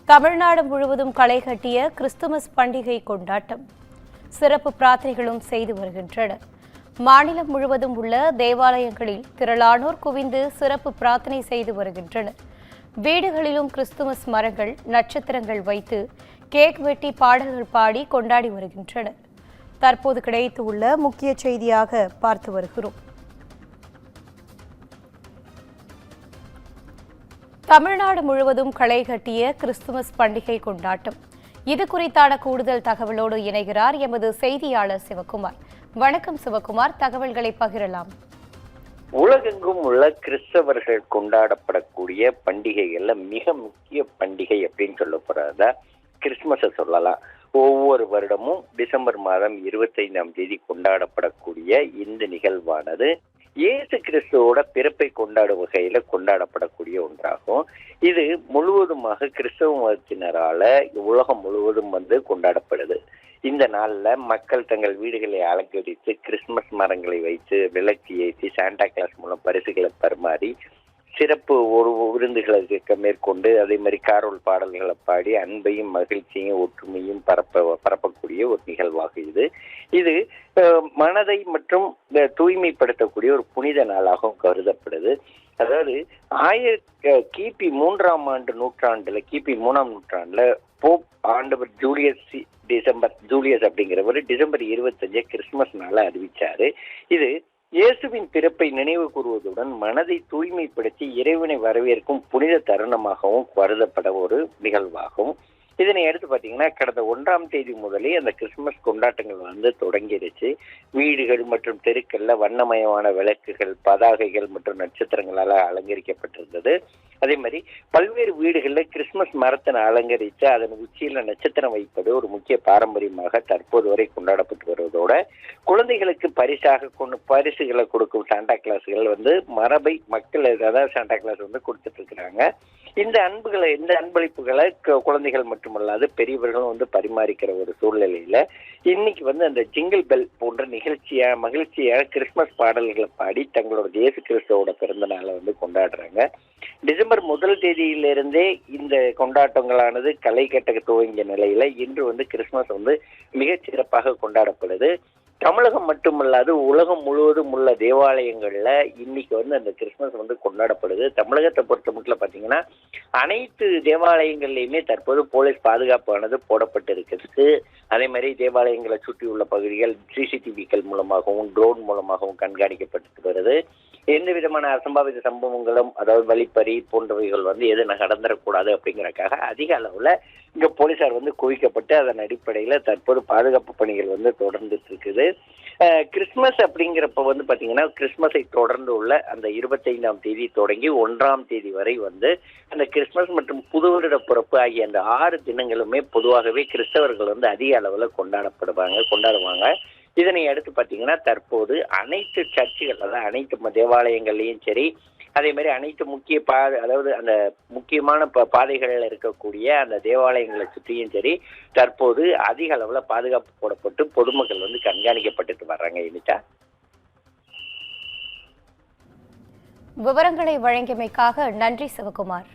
தமிழ்நாடு முழுவதும் களை கட்டிய கிறிஸ்துமஸ் பண்டிகை கொண்டாட்டம். சிறப்பு பிரார்த்தனைகளும் செய்து வருகின்றனர். மாநிலம் முழுவதும் உள்ள தேவாலயங்களில் திரளானோர் குவிந்து சிறப்பு பிரார்த்தனை செய்து வருகின்றனர். வீடுகளிலும் கிறிஸ்துமஸ் மரங்கள், நட்சத்திரங்கள் வைத்து கேக் வெட்டி பாடல்கள் பாடி கொண்டாடி வருகின்றனர். தற்போது கிடைத்துள்ள முக்கிய செய்தியாக பார்த்து வருகிறோம். தமிழ்நாடு முழுவதும் களை கட்டிய கிறிஸ்துமஸ் பண்டிகை கொண்டாட்டம். இது குறித்தான கூடுதல் தகவலோடு இணைகிறார் எமது செய்தியாளர் சிவகுமார். வணக்கம் சிவகுமார், தகவல்களை பகிரலாம். உலகெங்கும் உள்ள கிறிஸ்தவர்கள் கொண்டாடப்படக்கூடிய பண்டிகைகள்ல மிக முக்கிய பண்டிகை அப்படின்னு சொல்லப்படுறத கிறிஸ்துமஸை சொல்லலாம். ஒவ்வொரு வருடமும் டிசம்பர் மாதம் 25ஆம் தேதி கொண்டாடப்படக்கூடிய இந்த நிகழ்வானது இயேசு கிறிஸ்துவோட பிறப்பை கொண்டாடும் வகையில கொண்டாடப்படக்கூடிய ஒன்றாகும். இது முழுவதுமாக கிறிஸ்தவ மதத்தினரால உலகம் முழுவதும் கொண்டாடப்படுது. இந்த நாள்ல மக்கள் தங்கள் வீடுகளை அலங்கரித்து கிறிஸ்துமஸ் மரங்களை வைத்து விளக்கு ஏற்றி சாண்டா கிளாஸ் மூலம் பரிசுகளை பரிமாறி சிறப்பு விருந்துகளை மேற்கொண்டு அதே மாதிரி காரோல் பாடல்களை பாடி அன்பையும் மகிழ்ச்சியையும் ஒற்றுமையும் பரப்பக்கூடிய ஒரு நிகழ்வாக இது மனதை மற்றும் தூய்மைப்படுத்தக்கூடிய ஒரு புனித நாளாகவும் கருதப்படுது. அதாவது கிபி 3ஆம் நூற்றாண்டுல கிபி 3ஆம் நூற்றாண்டுல போப் ஆண்டவர் ஜூலியஸ் அப்படிங்கிறவர் டிசம்பர் 25 கிறிஸ்துமஸ் நாளை அறிவிச்சாரு. இது இயேசுவின் பிறப்பை நினைவு கூறுவதுடன் மனதை தூய்மைப்படுத்தி இறைவனை வரவேற்கும் புனித தருணமாகவும் கருதப்பட ஒரு நிகழ்வாகும். இதனை அடுத்து பார்த்தீங்கன்னா கடந்த 1ஆம் தேதி முதலே அந்த கிறிஸ்துமஸ் கொண்டாட்டங்கள் தொடங்கிடுச்சு. வீடுகள் மற்றும் தெருக்கள்ல வண்ணமயமான விளக்குகள், பதாகைகள் மற்றும் நட்சத்திரங்களால் அலங்கரிக்கப்பட்டிருந்தது. அதே மாதிரி பல்வேறு வீடுகளில் கிறிஸ்துமஸ் மரத்தினை அலங்கரித்து அதன் உச்சியில நட்சத்திரம் வைப்பது ஒரு முக்கிய பாரம்பரியமாக தற்போது வரை கொண்டாடப்பட்டு வருவதோட குழந்தைகளுக்கு பரிசுகளை கொடுக்கும் சாண்டா கிளாஸ்கள் மரபை மக்கள் சாண்டா கிளாஸ் கொடுத்துட்டு இருக்கிறாங்க. இந்த அன்பளிப்புகளை குழந்தைகள் மட்டுமல்லாது பெரியவர்களும் பரிமாறிக்கிற ஒரு சூழ்நிலையில இன்னைக்கு அந்த ஜிங்கிள் பெல் போன்ற மகிழ்ச்சியான கிறிஸ்துமஸ் பாடல்களை பாடி தங்களோட இயேசு கிறிஸ்துவோட பிறந்த நாளை கொண்டாடுறாங்க. டிசம்பர் 1 தேதியிலிருந்தே இந்த கொண்டாட்டங்களானது களை கட்ட துவங்கிய நிலையில இன்று கிறிஸ்துமஸ் மிகச் சிறப்பாக கொண்டாடப்படுது. தமிழகம் மட்டுமல்லாது உலகம் முழுவதும் உள்ள தேவாலயங்கள்ல இன்னைக்கு அந்த கிறிஸ்துமஸ் கொண்டாடப்படுது. தமிழகத்தை பொறுத்த மட்டும் பாத்தீங்கன்னா அனைத்து தேவாலயங்கள்லயுமே தற்போது போலீஸ் பாதுகாப்பானது போடப்பட்டு இருக்கிறது. அதே மாதிரி தேவாலயங்களை சுற்றி உள்ள பகுதிகள் சிசிடிவிக்கள் மூலமாகவும் ட்ரோன் மூலமாகவும் கண்காணிக்கப்பட்டு வருது. எந்த விதமான அசம்பாவித சம்பவங்களும் அதாவது வழிப்பறி போன்றவைகள் எது நடந்துடக்கூடாது அப்படிங்கறக்காக அதிக அளவுல இங்க போலீசார் குவிக்கப்பட்டு அதன் அடிப்படையில தற்போது பாதுகாப்பு பணிகள் தொடர்ந்துட்டு இருக்குது. கிறிஸ்துமஸ் அப்படிங்கிறப்ப பாத்தீங்கன்னா கிறிஸ்துமஸை தொடர்ந்து உள்ள அந்த 25ஆம் தேதி தொடங்கி 1ஆம் தேதி வரை அந்த கிறிஸ்துமஸ் மற்றும் புது வருட பிறப்பு ஆகிய அந்த 6 தினங்களுமே பொதுவாகவே கிறிஸ்தவர்கள் அதிக அளவுல கொண்டாடுவாங்க. இதனை அடுத்து பாத்தீங்கன்னா தற்போது அனைத்து சர்ச்சுகள் அதாவது அனைத்து தேவாலயங்கள்லயும் சரி, அதே மாதிரி அனைத்து அதாவது அந்த முக்கியமான பாதைகளில் இருக்கக்கூடிய அந்த தேவாலயங்களை சுற்றியும் சரி தற்போது அதிக அளவுல பாதுகாப்பு போடப்பட்டு பொதுமக்கள் கண்காணிக்கப்பட்டு வர்றாங்க. இனிட்டா விவரங்களை வழங்கியமைக்காக நன்றி சிவகுமார்.